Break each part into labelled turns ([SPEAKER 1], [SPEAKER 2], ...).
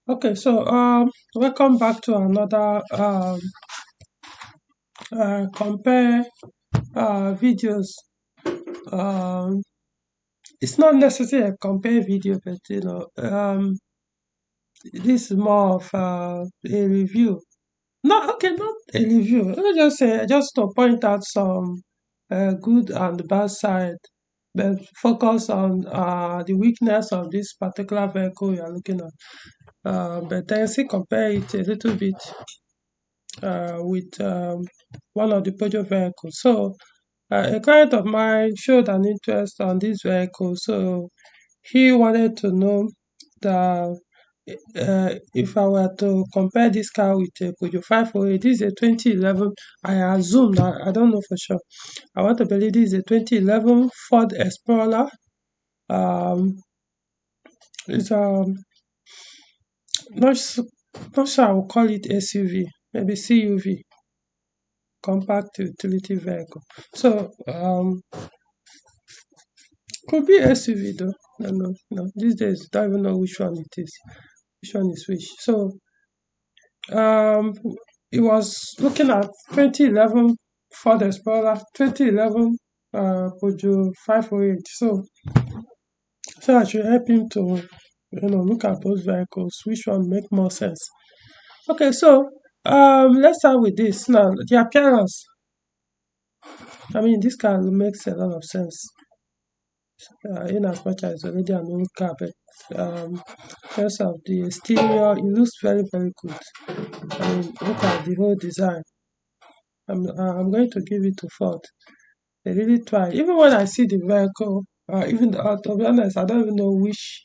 [SPEAKER 1] Okay, so welcome back to another compare videos. Um, it's not necessarily a compare video, but this is more of a review. Not okay, not a review. Let me just say, just to point out some good and bad side, but focus on the weakness of this particular vehicle you are looking at. But then see compare it a little bit with one of the Peugeot vehicles. So a client of mine showed an interest on this vehicle, so he wanted to know the if I were to compare this car with a Peugeot 508. This is a 2011. I assume that I don't know for sure. I want to believe this is a 2011 Ford Explorer. Um, it's not s- not sure I will call it SUV, maybe CUV, compact utility vehicle. So could be SUV though. No, no, no. These days, don't even know which one it is. Which one is which? So, um, it was looking at 2011 Ford Explorer, 2011 Peugeot 508. So I should help him to, look at those vehicles. Which one make more sense? Okay, so let's start with this now. The appearance. I mean, this car makes a lot of sense. In as much as it's already an old car, but in terms of the exterior, it looks very, very good. I mean, look at the whole design. I'm going to give it to Ford. They really tried. Even when I see the vehicle, even to be honest, I don't even know which.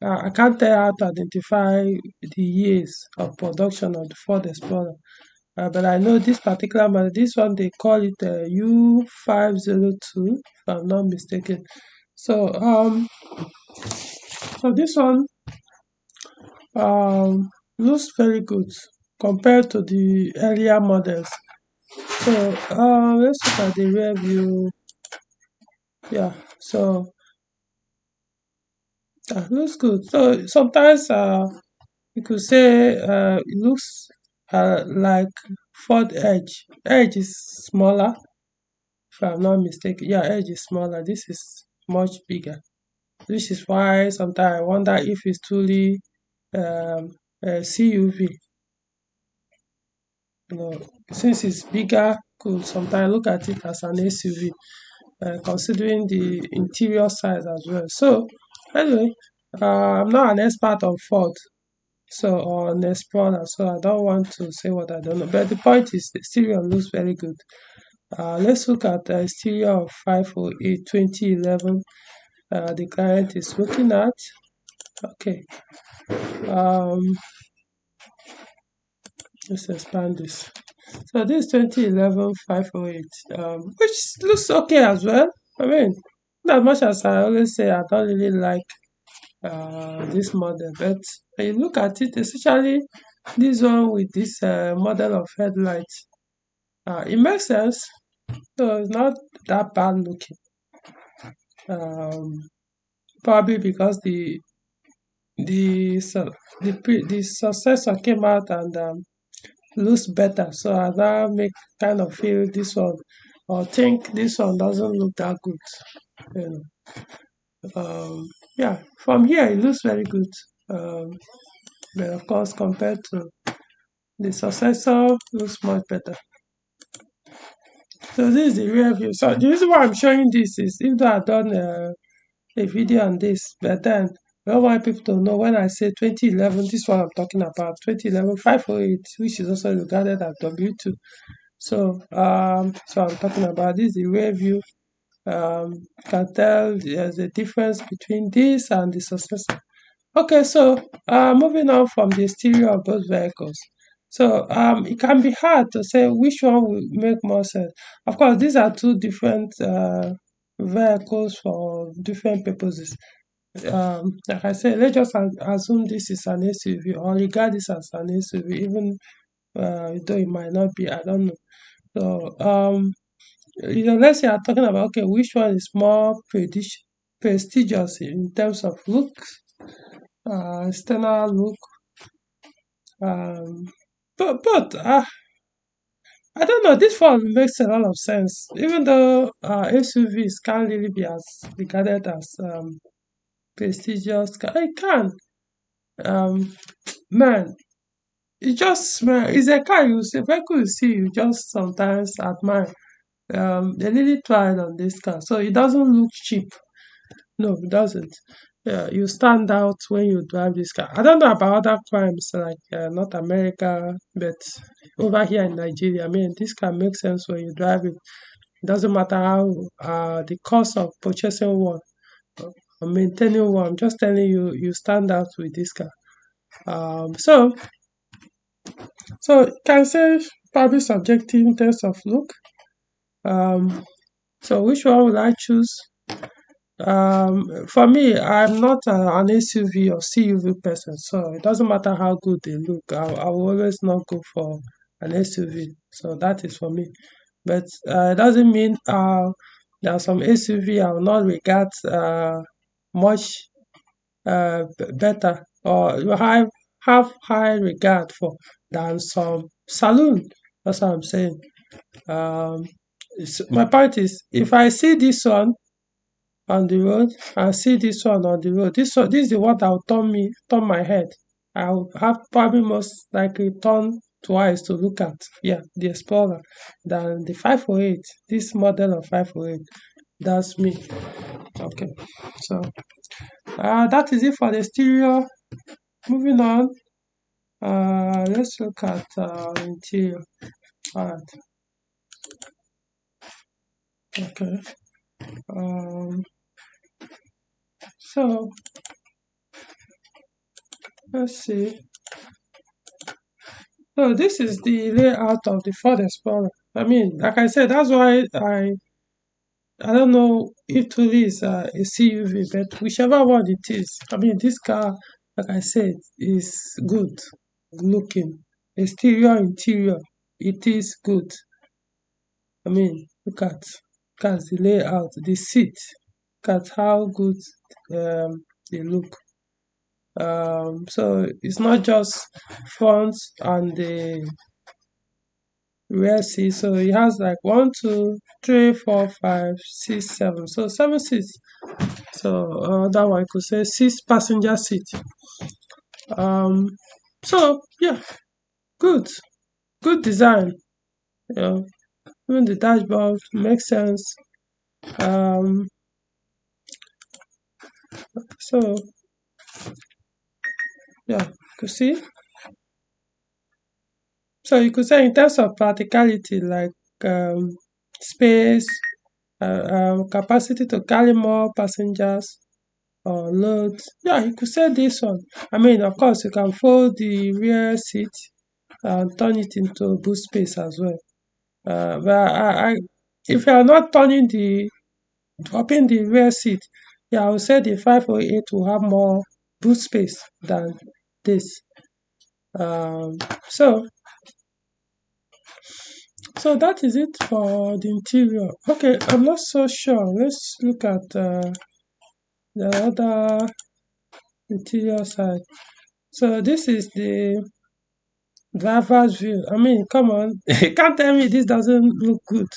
[SPEAKER 1] I can't tell how to identify the years of production of the Ford Explorer. But I know this particular model, this one they call it U502, if I'm not mistaken. So this one um looks very good compared to the earlier models. So let's look at the rear view. Yeah, so looks good. So sometimes you could say it looks like Ford Edge. Edge is smaller, if I'm not mistaken. Yeah, Edge is smaller. This is much bigger. Which is why sometimes I wonder if it's truly a CUV. Since it's bigger, could sometimes look at it as an SUV, considering the interior size as well. So anyway, I'm not an expert on Ford, so or an explorer, so I don't want to say what I don't know. But the point is, the exterior looks very good. Let's look at the exterior of 508 2011. The client is looking at. Okay, um, let's expand this. So this 2011 508, which looks okay as well. I mean, not as much as I always say I don't really like this model, but when you look at it, especially this one with this model of headlights, it makes sense. So it's not that bad looking. Um, Probably because the su- the successor came out and looks better. So I now make kind of feel this one or think this one doesn't look that good. You yeah, from here it looks very good. Um, but of course, compared to the successor, looks much better. So this is the rear view. So the reason why I'm showing this is if I had done a video on this, but then I don't want people to know when I say 2011, this is what I'm talking about. 2011 508, which is also regarded as W2. So I'm talking about this the rear view. You can tell there's a difference between this and the successor. Okay, so moving on from the exterior of both vehicles. So it can be hard to say which one will make more sense. Of course, these are two different vehicles for different purposes. Like I said, let's just assume this is an SUV or regard this as an SUV, even though it might not be. I don't know. So let's say I'm talking about okay, which one is more prestigious in terms of looks, external look. Um, but I don't know. This one makes a lot of sense, even though SUVs can't really be as regarded as prestigious. It can. Um, man, it's a car you see, vehicle you see, you just sometimes admire. They really tried on this car, so it doesn't look cheap. No, it doesn't. Yeah, you stand out when you drive this car. I don't know about other crimes like North America, but over here in Nigeria, I mean, this car makes sense when you drive it. It doesn't matter how the cost of purchasing one or maintaining one. I'm just telling you, you stand out with this car. So can say probably subjective in terms of look. Um, so which one will I choose? For me, I'm not an SUV or CUV person, so it doesn't matter how good they look. I will always not go for an SUV. So that is for me. But it doesn't mean there are some SUV I will not regard much better or you have high regard for than some saloon. That's what I'm saying. Um, my point is, if I see this one on the road and see this one on the road, this is the one that will turn my head. I'll have probably most likely turn twice to look at, yeah, the Explorer than the 508. This model of 508. That's me. Okay, so that is it for the stereo. Moving on, let's look at interior. All right, okay. Um, so let's see. So this is the layout of the Ford Explorer. I mean, like I said, that's why I don't know if truly is a CUV, but whichever one it is, I mean, this car, like I said, is good looking. Exterior, interior, it is good. I mean, look at the layout, the seat. Look at how good they look. So it's not just front and the rear seat. So it has like 1, 2, 3, 4, 5, 6, 7. So 7 seats. So that one I could say 6 passenger seat. Um, so yeah, good, good design. You know, even the dashboard makes sense. Um, so yeah, you could see. So you could say in terms of practicality, like space, capacity to carry more passengers or loads. Yeah, you could say this one. I mean, of course, you can fold the rear seat and turn it into boot space as well. But if you are not dropping the rear seat, yeah, I would say the 508 will have more boot space than this. Um, so So that is it for the interior. Okay, I'm not so sure. Let's look at the other interior side. So this is the driver's view. I mean, come on, you can't tell me this doesn't look good.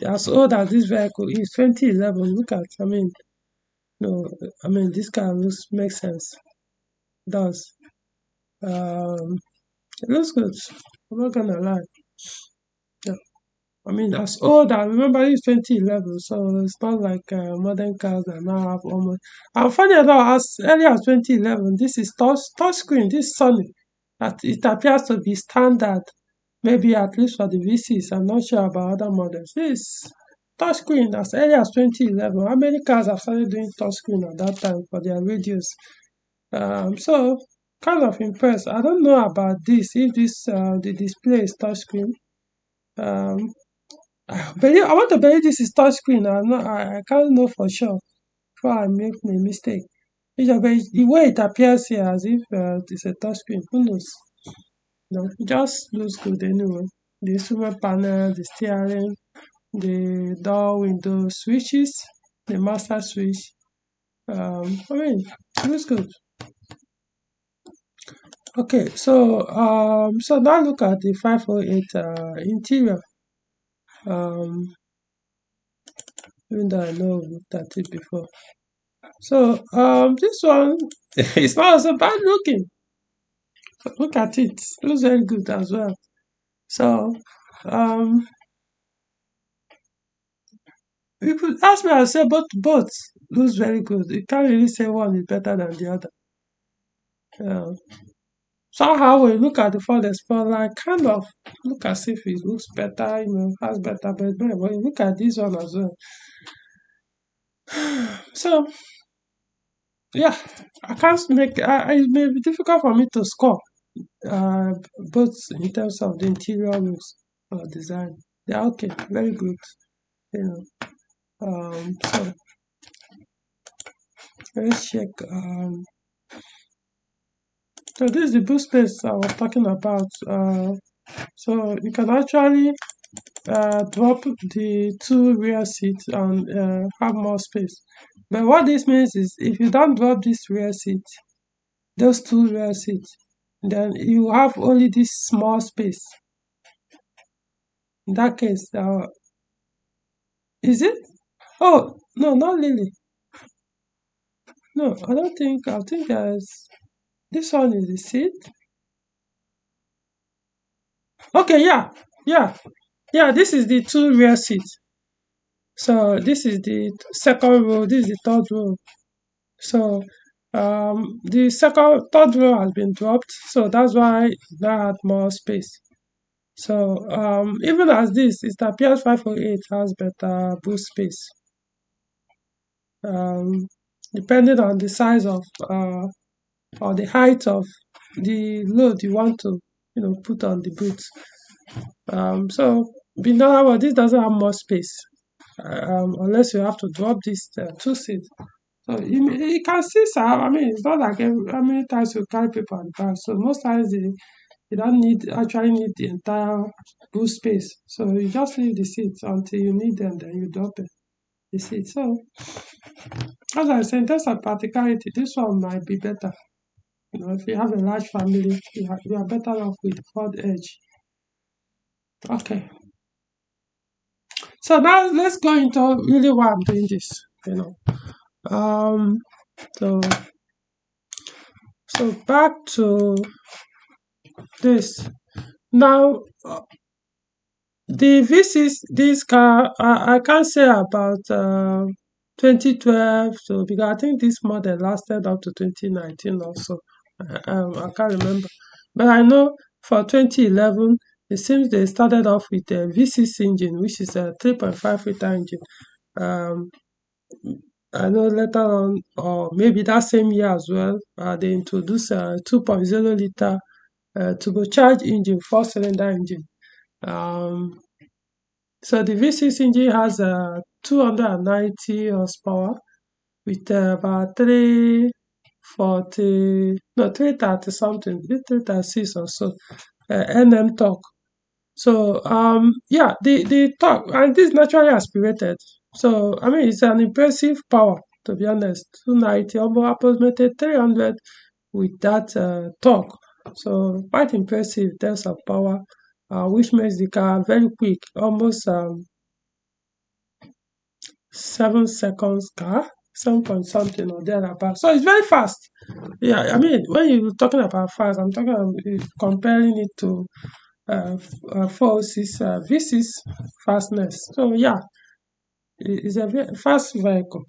[SPEAKER 1] As old as this vehicle is, 2011. Look at, I mean, no, I mean this car looks makes sense. It does. Um, it looks good. I'm not gonna lie. Yeah. I mean, as old, I remember it's 2011, so it's not like modern cars that now have almost. And funny enough, as early as 2011, this is touch screen, this Sony, that it appears to be standard, maybe at least for the V6. I'm not sure about other models. This touch screen as early as 2011. How many cars have started doing touch screen at that time for their radios? So kind of impressed. I don't know about this, if this the display is touch screen. Um, I want to believe this is touchscreen. I can't know for sure before I make a mistake. But the way it appears here as if it's a touchscreen, who knows? No, it just looks good anyway. The instrument panel, the steering, the door window switches, the master switch. I mean, it looks good. Okay, so now look at the 508 interior. Even though I know we've looked at it before. So this one is not so bad looking. Look at it. It looks very good as well. So um you could ask me, I'll say both looks very good. You can't really say one is better than the other. Yeah. Somehow when you look at the Ford Explorer, I kind of look as if it looks better, has better, but when you look at this one as well. So yeah, I can't make. It may be difficult for me to score, uh, both in terms of the interior looks or design. Yeah, okay, very good. You know, so let's check. So this is the boot space I was talking about. So you can actually drop the two rear seats and have more space. But what this means is if you don't drop this rear seat, those two rear seats, then you have only this small space. In that case, is it? Oh, no, not really. No, I don't think, I think there's, this one is the seat. Okay, yeah, this is the two rear seats. So this is the second row, this is the third row. So the third row has been dropped, so that's why that had more space. So even as this, it appears 508 has better boot space. Um, Depending on the size of or the height of the load you want to put on the boot. So in other words, this doesn't have more space unless you have to drop this two seats. So you can see, sir. I mean, it's not like how many times you carry paper on the back. So most times you don't actually need the entire boot space. So you just leave the seats until you need them, then you drop the seat. So as I said, in terms of practicality, this one might be better. If you have a large family, you are better off with Ford Edge. Okay. So now let's go into really why I'm doing this. Um. So back to this. Now the V6, this car, I can't say about 2012. So because I think this model lasted up to 2019 also. I can't remember, but I know for 2011 it seems they started off with a V6 engine, which is a 3.5 liter engine. Um, I know later on, or maybe that same year as well, they introduced a 2.0 liter turbocharged engine, four-cylinder engine. Um, so the V6 engine has 290 horsepower with about 340, no, 330 something, 336 or so Nm torque. So yeah, the torque, and this is naturally aspirated. So I mean, it's an impressive power, to be honest. 290, almost approximately 300 with that torque. So quite impressive in terms of power, which makes the car very quick, almost 7 seconds car, 7 point something or thereabout. So it's very fast. Yeah, I mean, when you're talking about fast, I'm talking about comparing it to 406 V6 fastness. So yeah, it's a very fast vehicle.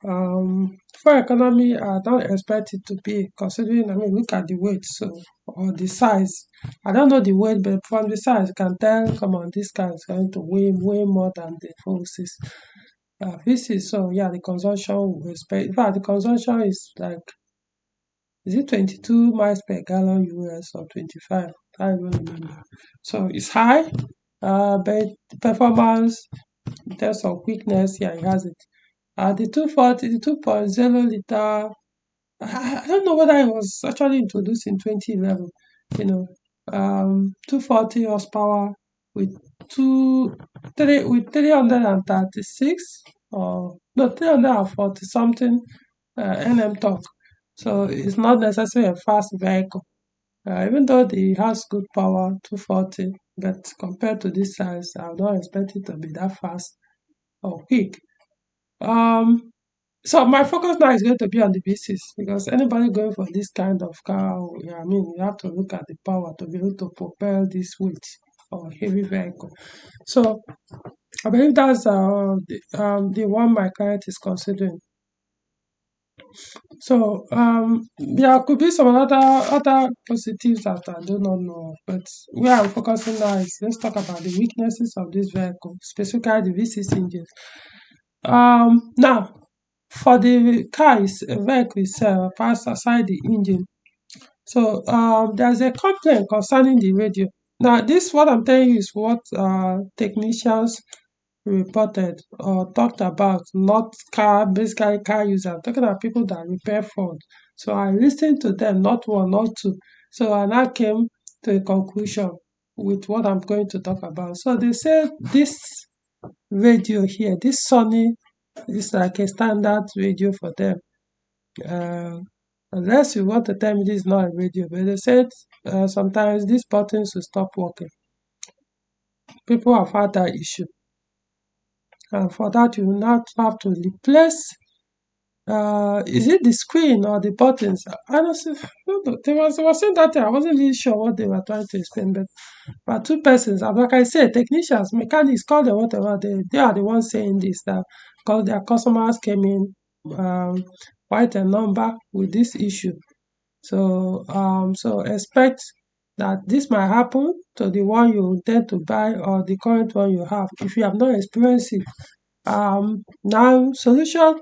[SPEAKER 1] For economy, I don't expect it to be, considering, I mean, look at the weight, so, or the size. I don't know the weight, but from the size, you can tell, come on, this car is going to weigh way more than the 406 V6. So yeah, the consumption will expect, in fact, the consumption is like, is it 22 miles per gallon US or 25? I don't remember. So it's high, but the performance in terms of quickness, yeah, it has it. The 240, the 2.0 liter, I don't know whether it was actually introduced in 2011, you know, 240 horsepower with with 336 or no 340 something Nm torque. So it's not necessarily a fast vehicle. Even though it has good power, 240, but compared to this size, I don't expect it to be that fast or quick. Um, so my focus now is going to be on the V6 because anybody going for this kind of car, yeah, I mean, you have to look at the power to be able to propel this weight or heavy vehicle. So I believe that's the one my client is considering. So there could be some other positives that I do not know, but where I'm focusing now is let's talk about the weaknesses of this vehicle, specifically the V6 engine. Now for the vehicle itself, pass aside the engine. So there's a complaint concerning the radio. Now this what I'm telling you is what technicians reported or talked about, not basically car users. I'm talking about people that repair phones. So I listened to them, not one, not two. So I now came to a conclusion with what I'm going to talk about. So they said this radio here, this Sony is like a standard radio for them. Uh, Unless you want to tell me this is not a radio, but they said sometimes these buttons will stop working. People have had that issue. And for that, you will not have to replace is it the screen or the buttons? Honestly, they was saying that thing. I wasn't really sure what they were trying to explain, but two persons, and like I said, technicians, mechanics, call them whatever, they are the ones saying this that because their customers came in quite a number with this issue. So expect that this might happen to the one you intend to buy or the current one you have if you have not experienced it. Now solution,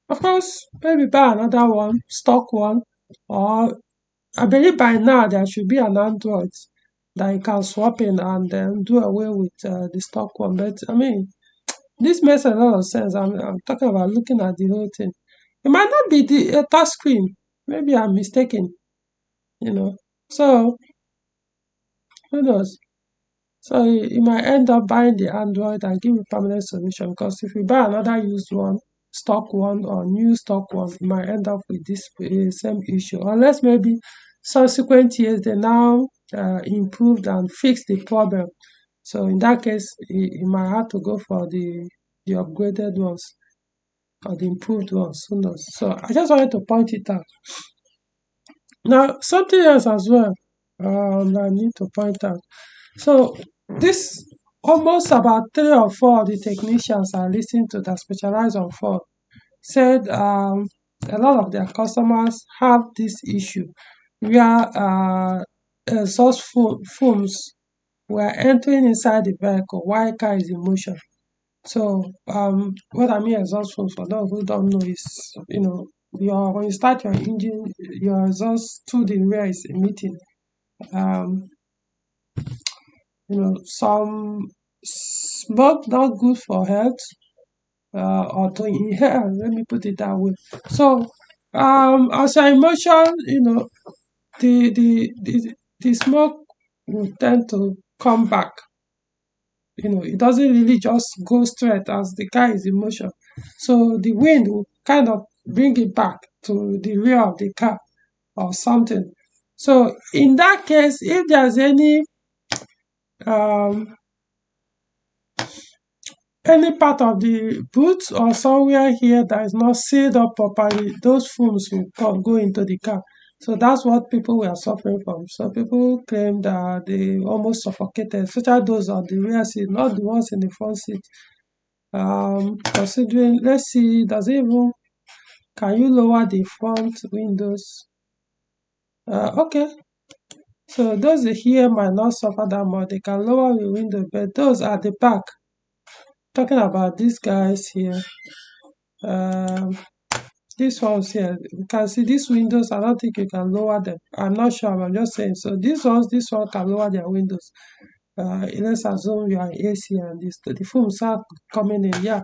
[SPEAKER 1] of course, maybe buy another one, stock one, or I believe by now there should be an Android that you can swap in and then do away with the stock one. But I mean, this makes a lot of sense. I'm talking about looking at the whole thing. It might not be the touch screen. Maybe I'm mistaken, you know. So who knows? So you might end up buying the Android and give a permanent solution because if you buy another used one, stock one or new stock one, you might end up with this same issue. Unless maybe subsequent years they now improved and fixed the problem. So in that case, you might have to go for the upgraded ones or the improved ones. Who knows? So I just wanted to point it out. Now something else as well I need to point out. So this almost about 3 or 4 of the technicians I listened to that specialize on Ford said a lot of their customers have this issue where exhaust fumes were entering inside the vehicle while car is in motion. So what I mean exhaust fumes for those who don't know is your when you start your engine, your exhaust through the rear is emitting um some smoke not good for health or to inhale, let me put it that way. So as I mentioned, the smoke will tend to come back. It doesn't really just go straight as the car is in motion. So the wind will kind of bring it back to the rear of the car or something. So in that case, if there's um any part of the boot or somewhere here that is not sealed up properly, those fumes will go into the car. So that's what people were suffering from. So people claim that they almost suffocated, especially those on the rear seat, not the ones in the front seat. Considering, let's see, can you lower the front windows? Okay. So those here might not suffer that much. They can lower the window, but those at the back, talking about these guys here, um these ones here, you can see these windows. I don't think you can lower them. I'm not sure, I'm just saying. So this one can lower their windows. Let's assume you are AC and the fumes are coming in. Yeah,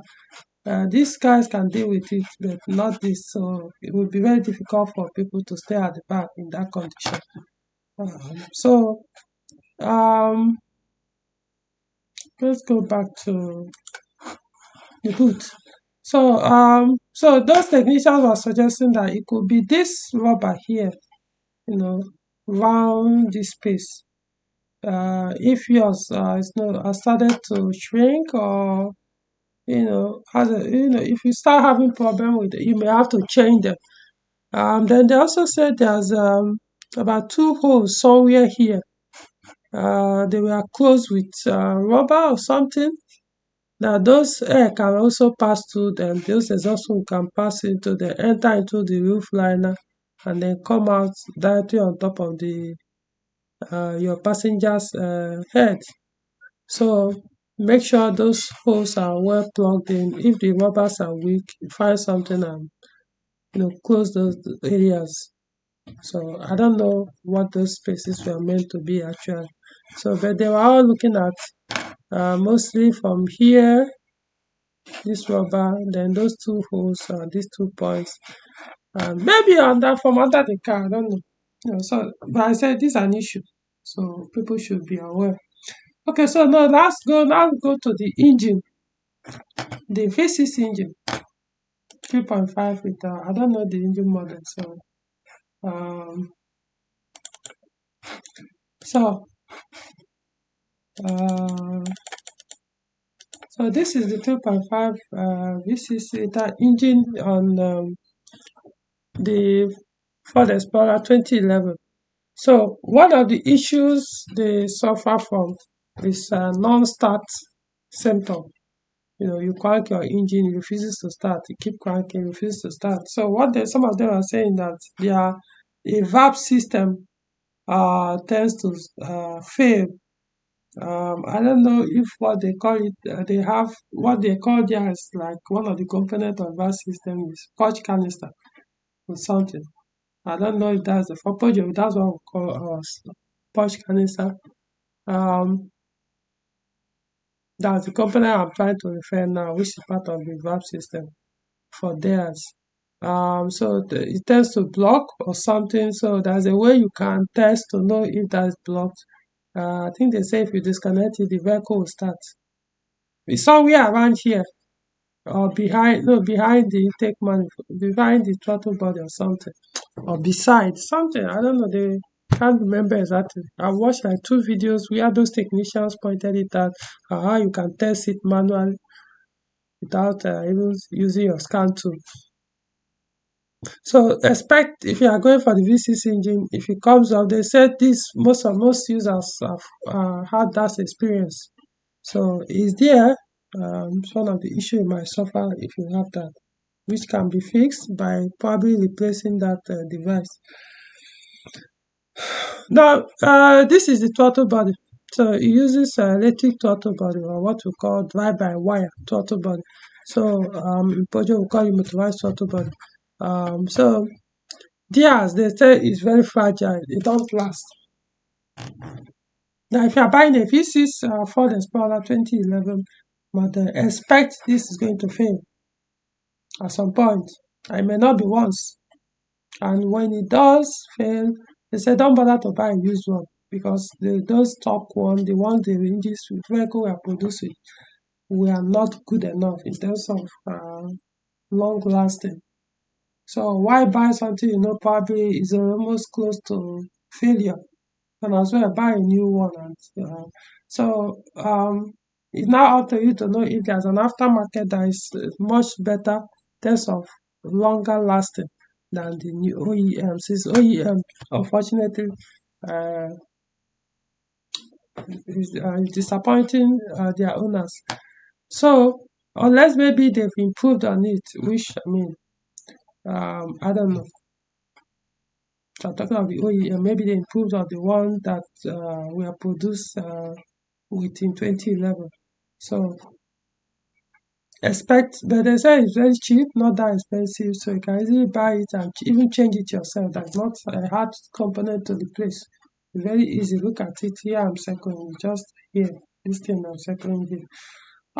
[SPEAKER 1] these guys can deal with it, but not this. So it would be very difficult for people to stay at the back in that condition. So let's go back to the boot. So those technicians were suggesting that it could be this rubber here, round this space. If yours has started to shrink, or if you start having problem with it, you may have to change them. Then they also said there's about 2 holes somewhere here. They were closed with rubber or something. Now those air can also pass through them. Those exhaust can pass into the enter into the roof liner and then come out directly on top of the your passenger's head. So make sure those holes are well plugged in. If the rubbers are weak, find something and close those areas. So I don't know what those spaces were meant to be actually. So but they were all looking at mostly from here, this rubber, then those 2 holes, these 2 points, maybe from under the car. I don't know. So but I said this is an issue, so people should be aware. Okay, so now let's go to the engine, the V6 engine, 3.5 liter. I don't know the engine model, um, so uh, so this is the 3.5 V6 liter engine on the Ford Explorer 2011. So one of the issues they suffer from is non-start symptom. You crank your engine, it refuses to start. You keep cranking, it refuses to start. So some of them are saying that their valve system tends to fail. I don't know if what they call it, they have what they call there is like one of the components of valve system is purge canister or something. I don't know if that's the for purge, that's what we call ours, purge canister. Um, that's the component I'm trying to refer now, which is part of the valve system for theirs. So it tends to block or something. So there's a way you can test to know if that's blocked. I think they say if you disconnect it, the vehicle will start. It's somewhere around here or behind the intake manifold, behind the throttle body or something, or beside something. I don't know. They can't remember exactly. I watched like 2 videos where those technicians pointed it out how you can test it manually without even using your scan tool. So expect if you are going for the V6 engine, if it comes up, they said this most users have had that experience. So it's there. It's one of the issue you might suffer if you have that, which can be fixed by probably replacing that device. Now, this is the throttle body. So it uses electric throttle body, or what we call drive-by-wire throttle body. So in Pojo we call it motorized throttle body. So theirs, they say, is very fragile. It don't last. Now, if you are buying a V6 Ford Explorer 2011 model, expect this is going to fail at some point. It may not be once. And when it does fail, they say don't bother to buy a used one, because those stock one, the ones the ranges vehicle we are producing, were not good enough in terms of long lasting. So why buy something probably is almost close to failure, and as well buy a new one? And so it's now up to you to know if there's an aftermarket that is much better in terms of longer lasting than the new OEM. Since OEM, unfortunately, uh, is disappointing their owners. So unless maybe they've improved on it, which I mean, I don't know. So I'm talking about the OEM. Maybe they improved on the one that were produced within 2011. So expect, but they say it's very cheap, not that expensive, so you can easily buy it and even change it yourself. That's not a hard component to replace. Very easy. Look at it here. I'm circling just here. This thing I'm circling here.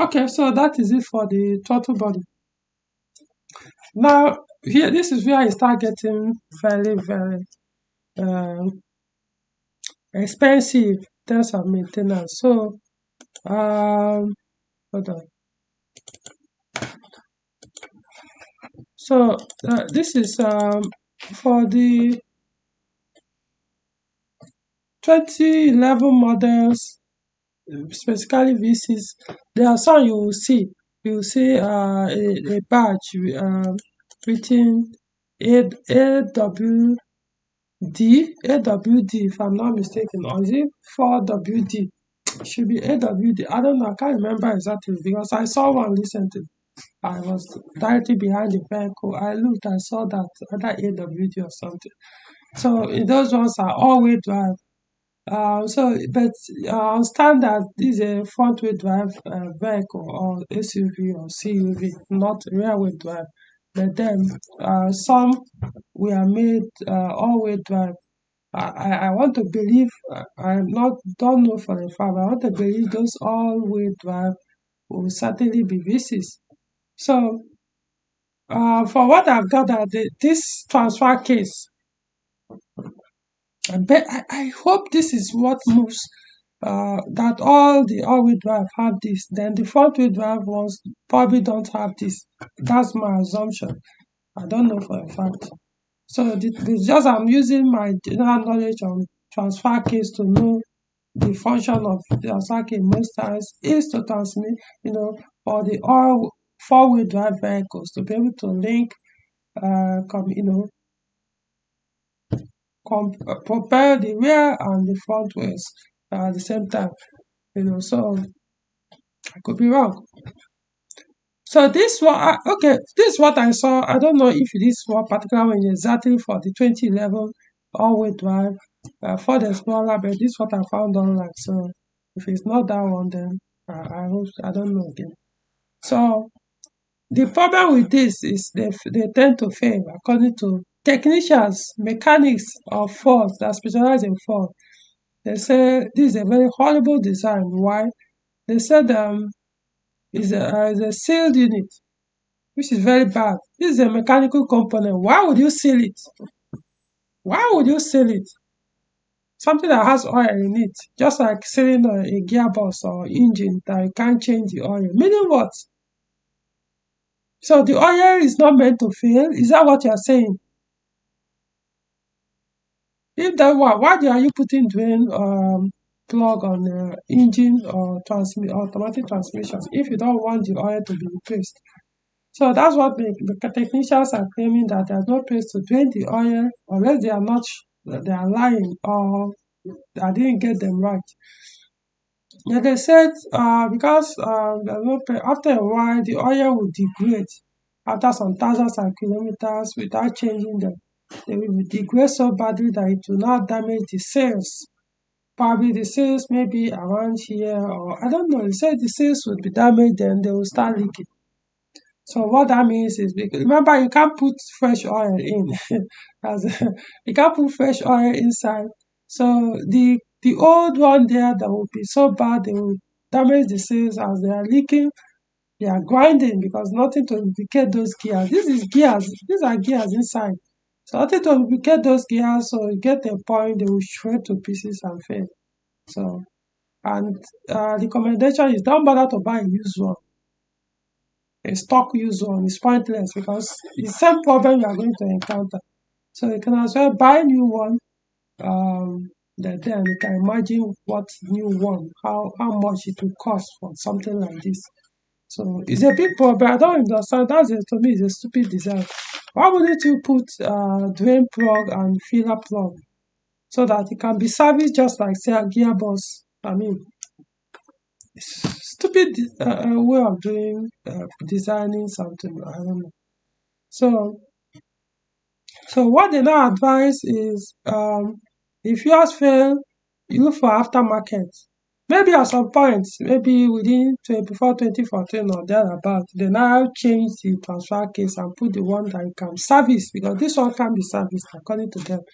[SPEAKER 1] Okay, so that is it for the throttle body. Now here, this is where I start getting very expensive in terms of maintenance. So hold on. So this is for the 2011 models, specifically V6. There are some you will see. You will see a badge written AWD, if I'm not mistaken, or is it 4WD? Should be AWD. I don't know. I can't remember exactly because I saw one recently. I was directly behind the vehicle. I looked, I saw that other AWD or something. So those ones are all-wheel drive. But understand that this is a front-wheel drive vehicle or SUV or CUV, not rear-wheel drive. But then some were made all-wheel drive. I want to believe, don't know for a fact, but I want to believe those all-wheel drive will certainly be V6. So for what I've gathered, this transfer case, I hope this is what moves, that all the all-wheel drive have this, then the front-wheel drive ones probably don't have this. That's my assumption. I don't know for a fact. So it's just I'm using my general knowledge on transfer case to know the function of the transfer case most times is to transmit, for the all four-wheel drive vehicles to be able to link, propel the rear and the front wheels at the same time. So I could be wrong. So this one, okay, this is what I saw. I don't know if this one particular one is exactly for the 2011 all-wheel drive Ford Explorer, but this is what I found online. So if it's not that one, then I don't know again. So the problem with this is they tend to fail according to technicians, mechanics of Ford that specialize in Ford. They say this is a very horrible design. Why? They said it's a sealed unit, which is very bad. This is a mechanical component. Why would you seal it? Why would you seal it? Something that has oil in it, just like sealing a gearbox or engine that you can't change the oil. Meaning what? So the oil is not meant to fail? Is that what you're saying? If that why are you putting drain plug on the engine or automatic transmission if you don't want the oil to be replaced? So that's what the technicians are claiming, that there's no place to drain the oil unless they are not they are lying or I didn't get them right. Yeah, they said because there's no after a while the oil will degrade after some thousands of kilometers without changing them. They will degrade so badly that it will not damage the cells. Probably the cells maybe around here, or I don't know. They said the cells would be damaged, then they will start leaking. So what that means is, remember, you can't put fresh oil in. You can't put fresh oil inside. So the old one there that will be so bad, they will damage the cells as they are leaking. They are grinding because nothing to lubricate those gears. This is gears. These are gears inside. So nothing to lubricate those gears. So you get a point, they will shred to pieces and fail. So and the recommendation is don't bother to buy a used one. A stock used one is pointless because it's the same problem you are going to encounter. So you can as well buy a new one. Then you can imagine what new one, how much it will cost for something like this. So it's a big problem. I don't understand. To me, it's a stupid design. Why wouldn't you put drain plug and filler plug so that it can be serviced just like say a gearbox? I mean, stupid way of doing designing something. I don't know. So what they now advise is if yours fail, you look for aftermarket. Maybe at some point, maybe before 2014 or thereabout, they now change the transfer case and put the one that you can service, because this one can be serviced according to them.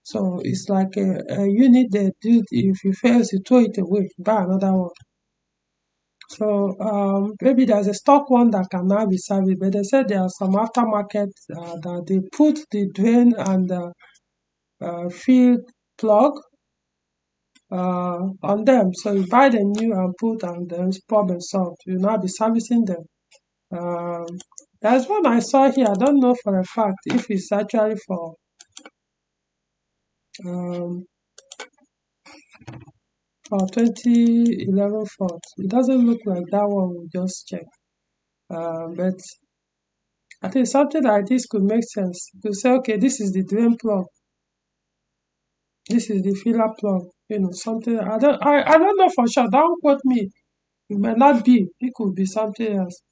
[SPEAKER 1] So it's like a unit they do. If you fail, you throw it away, buy another one. So maybe there's a stock one that can now be serviced, but they said there are some aftermarket that they put the drain and the field plug on them. So you buy them new and put, and then problem solved. You'll now be servicing them. There's one I saw here. I don't know for a fact if it's actually um, for 2011 fault. It doesn't look like that one. We'll just check. But I think something like this could make sense. To say, okay, this is the drain plug. This is the filler plug. Something. I don't know for sure. Don't quote me. It may not be. It could be something else.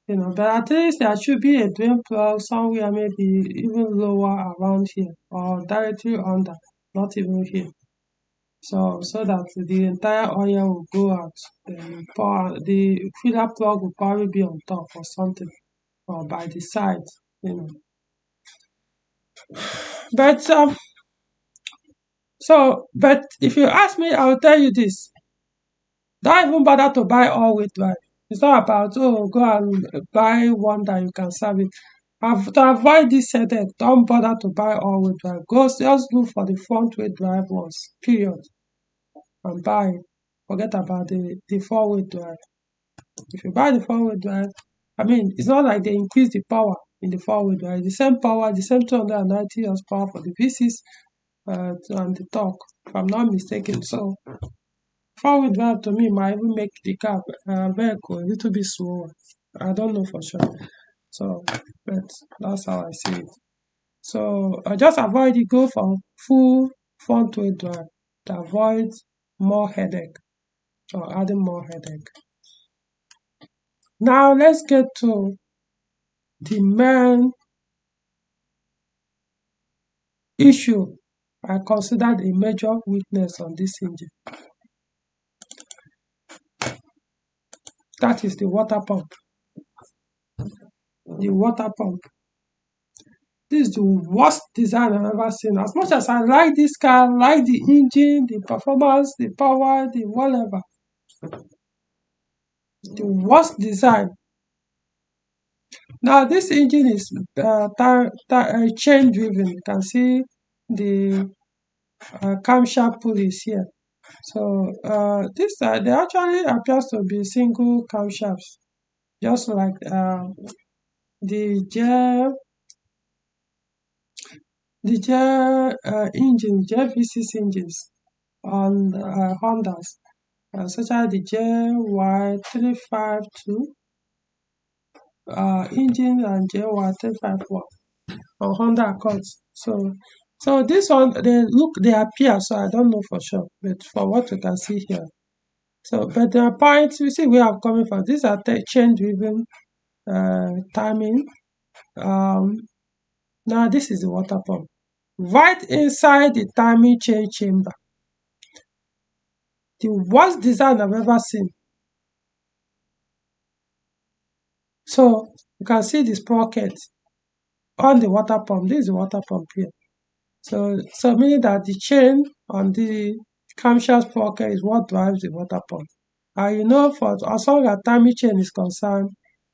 [SPEAKER 1] But at least there should be a drain plug somewhere, maybe even lower around here or directly under, not even here. So that the entire oil will go out. The filler plug will probably be on top or something, or by the side, you know. But but if you ask me, I will tell you this: don't even bother to buy all-wheel drive. It's not about, oh, go and buy one that you can serve it. To avoid this headache, don't bother to buy all-wheel drive. Go just look for the front-wheel drive ones, period, and buy it. Forget about the four-wheel drive. If you buy the four-wheel drive, I mean, it's not like they increase the power in the four-wheel drive. The same power, the same 290 horsepower for the V6 and the torque, if I'm not mistaken. So four-wheel drive to me might even make the car vehicle a little bit slower. I don't know for sure. So, but that's how I see it. So I just avoid it. Go for full front-wheel drive to avoid more headache or adding more headache. Now let's get to the main issue I considered a major weakness on this engine. That is the water pump. The water pump. This is the worst design I've ever seen. As much as I like this car, like the engine, the performance, the power, the whatever, the worst design. Now this engine is chain driven. You can see the camshaft pulleys here. So this they actually appears to be single camshafts, just like the engine, V6 engines on Hondas, such as the JY352 engine and JY351 on Honda Accords. So this one, they appear, so I don't know for sure, but for what we can see here. So, but the point, you see where I'm coming from. These are chain-driven timing. Now this is the water pump. Right inside the timing chain chamber. The worst design I've ever seen. So you can see the sprocket on the water pump. This is the water pump here. So meaning that the chain on the camshaft sprocket is what drives the water pump. For as long as timing chain is concerned,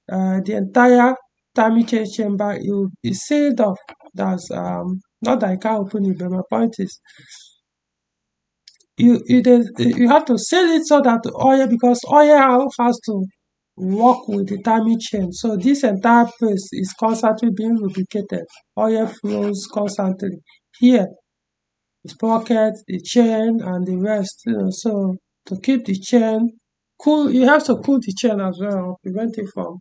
[SPEAKER 1] the entire timing chain chamber is sealed off. That's not that I can't open it, but my point is you have to seal it so that the oil, because oil has to work with the timing chain. So this entire place is constantly being lubricated. Oil flows constantly. Here, the sprocket, the chain, and the rest. So to keep the chain cool, you have to cool the chain as well, prevent it from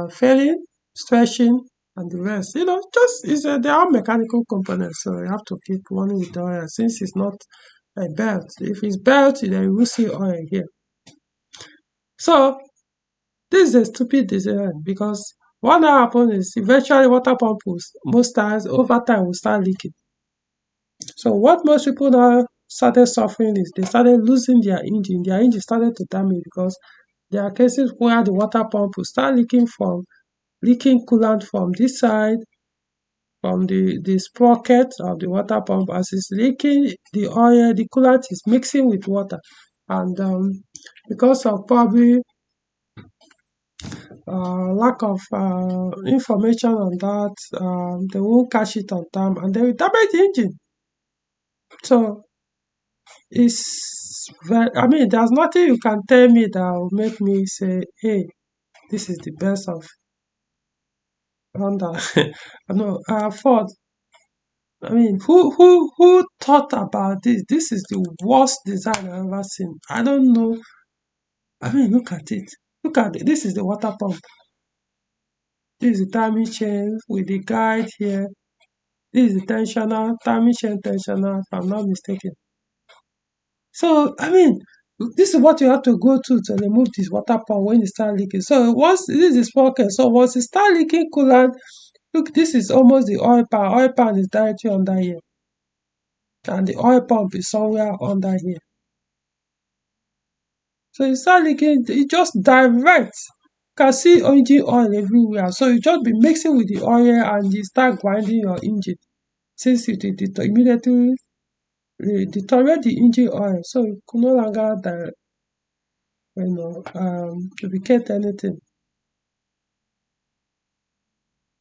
[SPEAKER 1] failing, stretching, and the rest. They are mechanical components, so you have to keep running with the oil since it's not a belt. If it's belt, then you will see oil here. So this is a stupid design, because what now happens is eventually water pumps most times over time will start leaking. So what most people now started suffering is they started losing their engine. Their engine started to damage because there are cases where the water pump will start leaking coolant from this side, from the sprocket of the water pump. As it's leaking, the oil, the coolant is mixing with water, and because of probably lack of information on that, they won't catch it on time, and they will damage the engine. So there's nothing you can tell me that will make me say, hey, this is the best of Honda. No, Ford. I mean, who thought about this? This is the worst design I've ever seen. I don't know. I mean, look at it. Look at it. This is the water pump. This is the timing chain with the guide here. This is the tensioner, timing chain tensioner, if I'm not mistaken. So, I mean, this is what you have to go to remove this water pump when it start leaking. So once this is spoken, so once it start leaking coolant, look, this is almost the oil pan. Oil pan is directly under here, and the oil pump is somewhere under here. So it start leaking, it just direct. You can see engine oil everywhere. So you just be mixing with the oil and you start grinding your engine. Since it immediately deteriorate the engine oil, so it could no longer duplicate anything.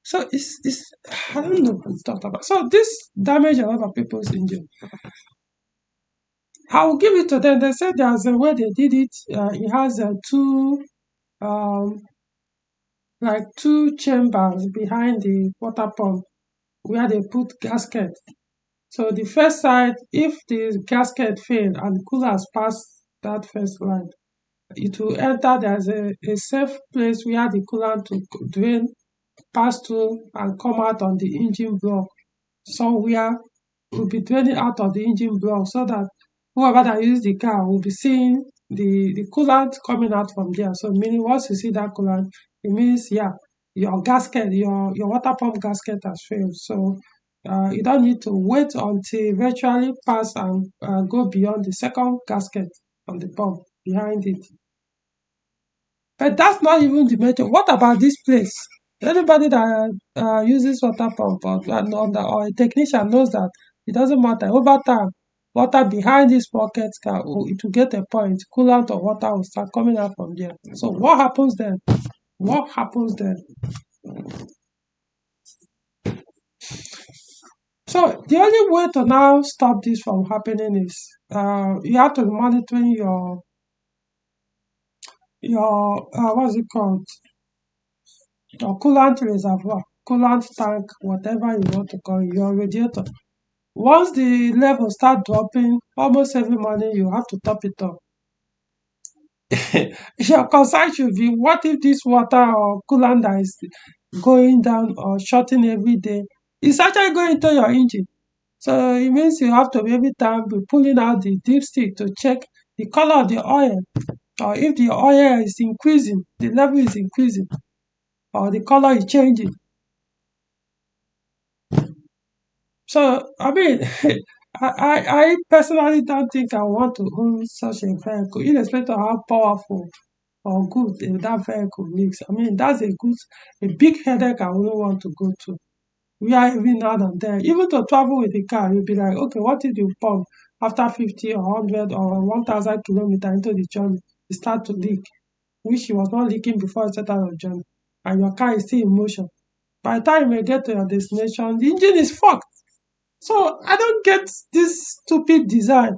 [SPEAKER 1] So it's I don't know what to talk about. So this damage a lot of people's engine. I will give it to them. They said there's a way they did it. It has um two chambers behind the water pump where they put gasket. So the first side, if the gasket fail and coolers pass that first line, it will enter. There's a safe place where the coolant to drain, pass through, and come out on the engine block. Somewhere will be draining out of the engine block so that whoever that use the car will be seeing the coolant coming out from there. So meaning once you see that coolant, it means yeah, your gasket, your water pump gasket has failed. So you don't need to wait until eventually pass and go beyond the second gasket on the pump behind it. But that's not even the matter. What about this place? Anybody that uses water pump or a technician knows that it doesn't matter. Over time, water behind this pocket it will get a point. Coolant or water will start coming out from there. So what happens then? What happens then? So the only way to now stop this from happening is you have to be monitoring your what's it called? Your coolant reservoir, coolant tank, whatever you want to call it, your radiator. Once the level start dropping, almost every morning you have to top it up. Your concern should be what if this water or coolant that is going down or shorting every day is actually going into your engine. So it means you have to every time be pulling out the dipstick to check the color of the oil, or if the oil is increasing, the level is increasing, or the color is changing. So I mean, I personally don't think I want to own such a vehicle, irrespective of how powerful or good that vehicle makes. I mean, that's a big headache I wouldn't want to go to. We are even now and there. Even to travel with the car, you'll be like, okay, what if you pump after 50 or 100 or 1,000 kilometers into the journey, it start to leak, which it was not leaking before it started on the journey, and your car is still in motion. By the time you get to your destination, the engine is fucked. So I don't get this stupid design.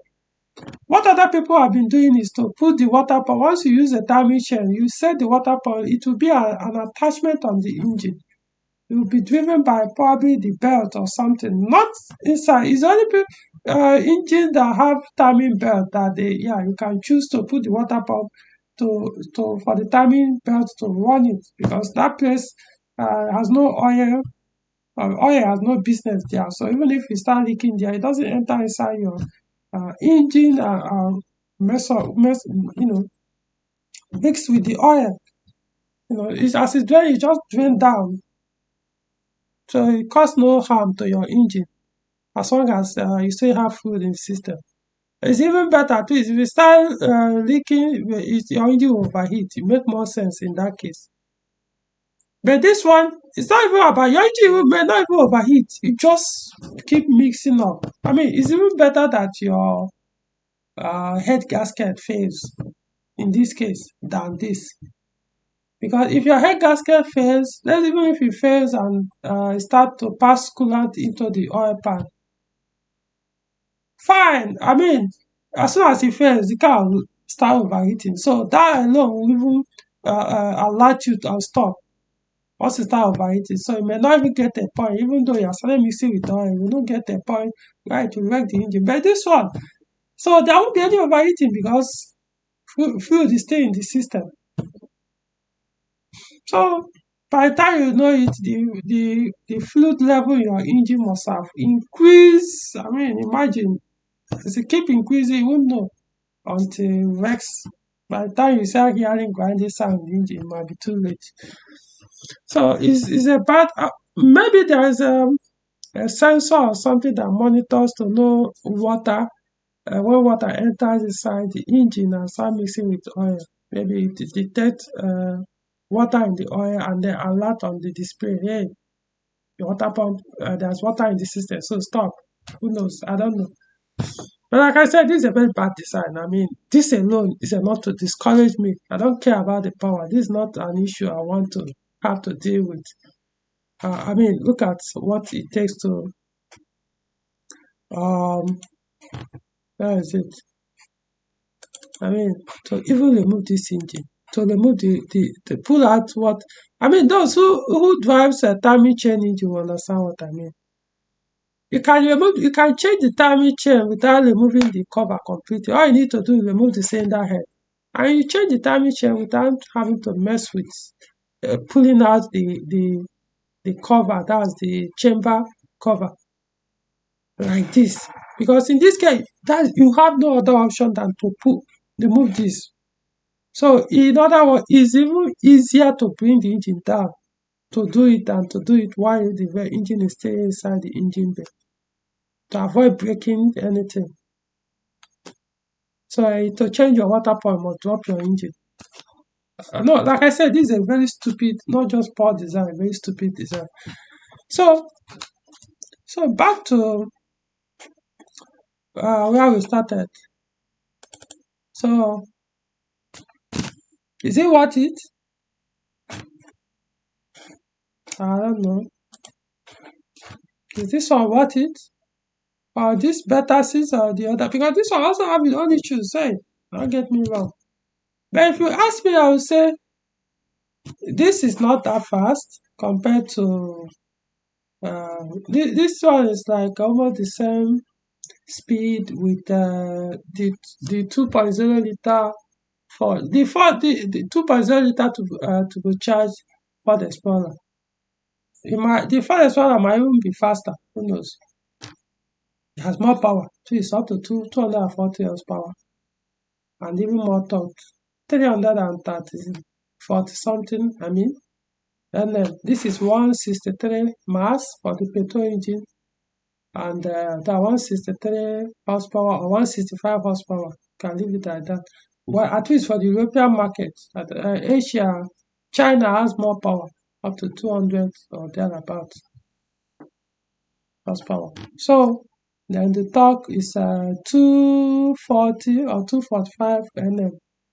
[SPEAKER 1] What other people have been doing is to put the water pump. Once you use a timing chain, you set the water pump, it will be an attachment on the engine. It will be driven by probably the belt or something, not inside. It's only engines that have timing belt that you can choose to put the water pump for the timing belt to run it, because that place has no oil. Oil has no business there. So even if you start leaking there, it doesn't enter inside your engine mess up, mixed with the oil. As it's drain, it just drain down. So it cause no harm to your engine as long as you still have fluid in the system. It's even better too. If you start leaking, your engine will overheat. It make more sense in that case. But this one, it's not even about your engine may not even overheat. You just keep mixing up. I mean, it's even better that your head gasket fails in this case than this. Because if your head gasket fails, let's even if it fails and start to pass coolant into the oil pan, fine. I mean, as soon as it fails, the car will start overheating. So that alone will even alert you to stop. once it start overheating, so you may not even get a point, even though you are starting mixing with oil, you don't get a point where it will wreck the engine. But this one, so there won't be any overheating because fluid is still in the system. So by the time you know it, the fluid level in your engine must have increased. I mean, imagine as it keep increasing, you won't know until next. By the time you start hearing grinding sound in the engine, it might be too late. So it's a bad. Maybe there is a sensor or something that monitors to know water when water enters inside the engine and start mixing with oil. Maybe it detects water in the oil and then alert on the display. Hey, your water pump, there's water in the system, so stop. Who knows? I don't know. But like I said, this is a very bad design. I mean, this alone is enough to discourage me. I don't care about the power. This is not an issue I want to have to deal with. I mean, look at what it takes to um, where is it? I mean, to even remove this engine, to remove the pull out what I mean. Those who drives a timing chain engine will understand what I mean. You can change the timing chain without removing the cover completely. All you need to do is remove the cylinder head, and you change the timing chain without having to mess with pulling out the cover. That's the chamber cover like this. Because in this case, that you have no other option than to remove this. So in other words, it's even easier to bring the engine down to do it than to do it while the engine is still inside the engine bay to avoid breaking anything. So to change your water pump, you must drop your engine. No, like I said, this is a very stupid, not just poor design, very stupid design. So so back to where we started. So is it worth it? I don't know. Is this one worth it? Or this better since or the other? Because this one also have its own issues, say. Don't get me wrong. But if you ask me, I would say this is not that fast compared to this one is like almost the same speed with the 2.0 liter the 2.0 liter to be charged Ford Explorer. The Ford Explorer might even be faster. Who knows? It has more power. So it's up to 240 horsepower and even more torque. 340 something. I mean, and this is 163 mass for the petrol engine, and that 163 horsepower or 165 horsepower. Can leave it like that. Well, at least for the European market, at Asia, China has more power, up to 200 or thereabouts horsepower. So then the torque is 240 or 245 Nm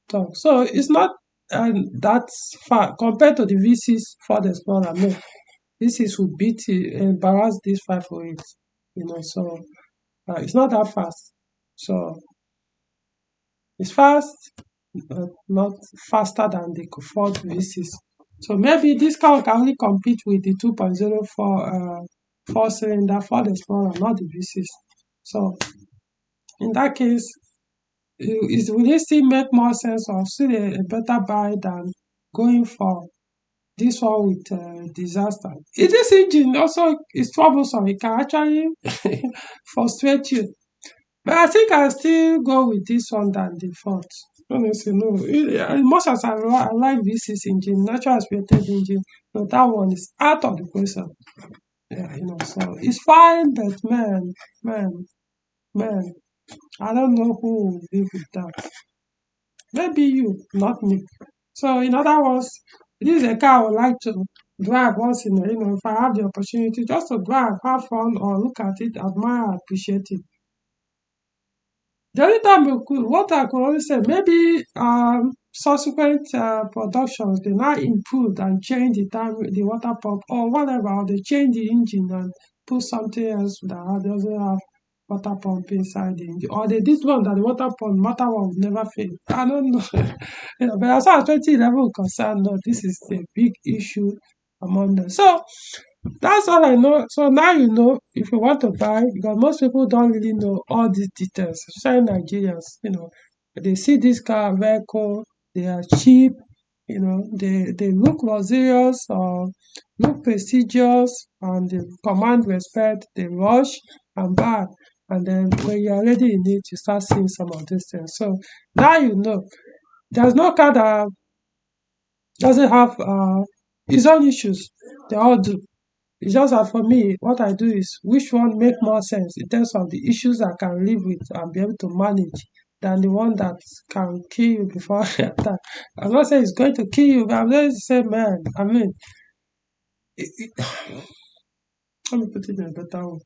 [SPEAKER 1] torque. So it's not that far compared to the V6 Ford Explorer. No, V6 will beat it, embarrass this 508. So it's not that fast. So it's fast, but not faster than the Ford V6. So maybe this car can only compete with the 2.0 four-cylinder Ford Explorer, not the V6. So in that case, will it still make more sense or still a better buy than going for this one with disaster? This engine also is troublesome. It can actually frustrate you. But I think I'll still go with this one than the Ford. Honestly, no. Much as I like V6 engine, natural aspirated engine, no, that one is out of the question. Yeah, so it's fine, but man, I don't know who will live with that. Maybe you, not me. So in other words, this is a car I would like to drive once in a, if I have the opportunity just to drive, have fun, or look at it, admire, appreciate it. The only time what I could only say, maybe subsequent productions, they now improved and change the water pump or whatever, or they change the engine and put something else that doesn't have water pump inside the engine, or they did one that the water pump, matter what, would never fail. I don't know. But as far as 2011 is concerned, no, this is a big issue among them. So that's all I know. So now you know if you want to buy, because most people don't really know all these details, especially Nigerians. They see this car vehicle, they are cheap. They look luxurious or look prestigious, and they command respect. They rush and buy, and then when you are already in it, you start seeing some of these things. So now you know there's no car that doesn't have its own issues. They all do. It's just that for me, what I do is which one make more sense in terms of the issues I can live with and be able to manage than the one that can kill you before attack. I'm not saying it's going to kill you, but I'm just saying, man, I mean, let me put it in a better way.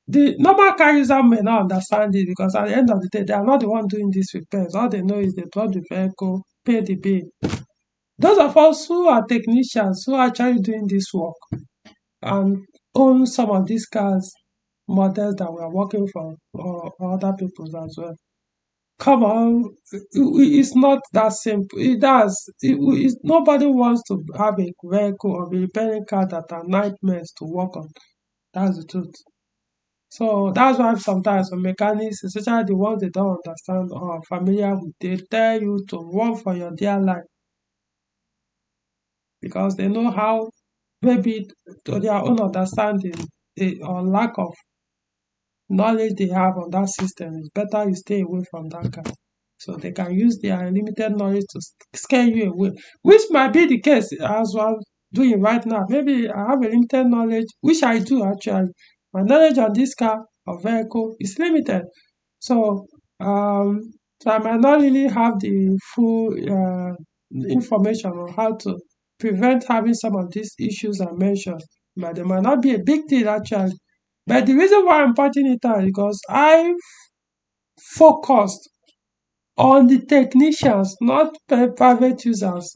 [SPEAKER 1] The normal car user may not understand it because at the end of the day, they are not the one doing these repairs. All they know is they brought the vehicle, pay the bill. Those of us who are technicians who are actually doing this work and own some of these cars models that we are working for, or other people's as well. Come on, it's not that simple. Nobody wants to have a vehicle or be repairing car that are nightmares to work on. That's the truth. So that's why sometimes some mechanics, especially the ones they don't understand or are familiar with, they tell you to run for your dear life because they know how, maybe to their own understanding, or lack of knowledge they have on that system, it's better you stay away from that car. So they can use their limited knowledge to scare you away, which might be the case as well doing right now. Maybe I have a limited knowledge, which I do actually. My knowledge on this car or vehicle is limited. So, so I might not really have the full information on how to prevent having some of these issues I mentioned. But they might not be a big deal actually. But the reason why I'm pointing it out is because I focused on the technicians, not private users,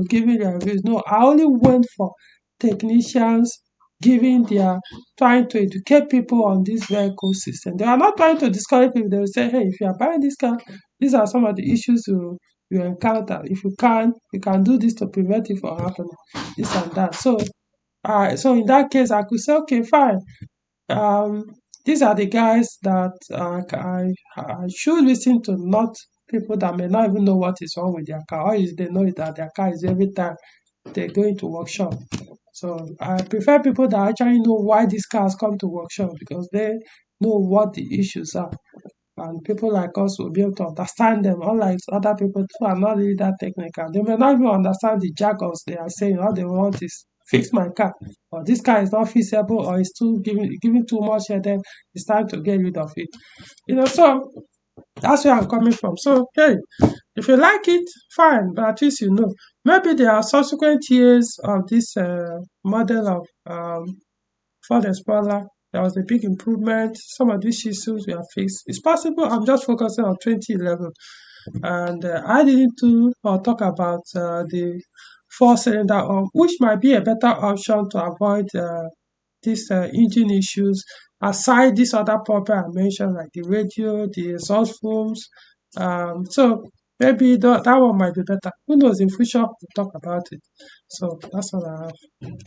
[SPEAKER 1] giving their reviews. No, I only went for technicians giving their, trying to educate people on this vehicle system. They are not trying to discourage people. They will say, hey, if you are buying this car, these are some of the issues you encounter. If you can do this to prevent it from happening, this and that. So in that case, I could say, okay, fine. Um, these are the guys that I should listen to, not people that may not even know what is wrong with their car, or if they know that their car is every time they go into workshop. So I prefer people that actually know why these cars come to workshop because they know what the issues are. And people like us will be able to understand them, unlike other people who are not really that technical. They may not even understand the jargons they are saying. All they want is fix my car, or this car is not fixable, or it's too giving too much headache. It's time to get rid of it. So that's where I'm coming from. So hey, if you like it, fine, but at least you know. Maybe there are subsequent years of this model of Ford Explorer. There was a big improvement. Some of these issues were fixed. It's possible. I'm just focusing on 2011, and I didn't do or talk about the four-cylinder, which might be a better option to avoid these engine issues. Aside this other problem I mentioned, like the radio, the exhaust fumes. So maybe that one might be better. Who knows? In future, we'll talk about it. So that's all I have.